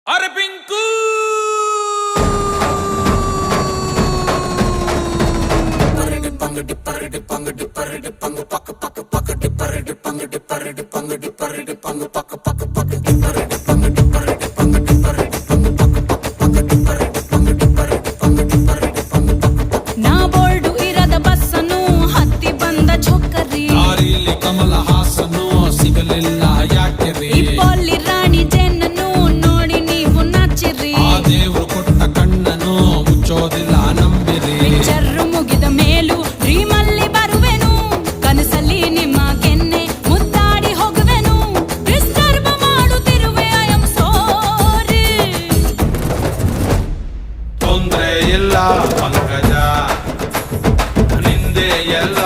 ಅರೆ ಪಿಂಕು ನಾ ಬೋರ್ಡು ಇರದ ಬಸ್ಸನ್ನು ಹತ್ತಿ ಬಂದ ಚೊಕ್ಕರಿ ದಾರಿಲಿ ಕಮಲ ಹಾಸನು ಸಿಗಲಿಲ್ಲ ಯಾಕೆರಿ ಇಪ್ಪಲ್ಲಿ ರಾಣಿ ಜೇನನ್ನು ನೋಡಿ ನೀವು ನಾಚಿರಿ ಆ ದೇವ್ರು ಕೊಟ್ಟ ಕಣ್ಣನು ಮುಚ್ಚೋದಿಲ್ಲ ನಂಬಿರಿ ಪಿಕ್ಚರ್ ಮುಗಿದ ಮೇಲೂ ಡ್ರೀಮಲ್ಲಿ ಬರುವೆನು ಕನಸಲ್ಲಿ ನಿಮ್ಮ ಕೆನ್ನೆ ಮುದ್ದಾಡಿ ಹೋಗುವೆನು ಡಿಸ್ಟರ್ಬ್ ಮಾಡುತ್ತಿರುವೆ ಐ ಆಮ್ ಸಾರಿ ತೊಂದ್ರೆ ಇಲ್ಲ ಪಂಕಜ ನಿಂದೆ ಎಲ್ಲ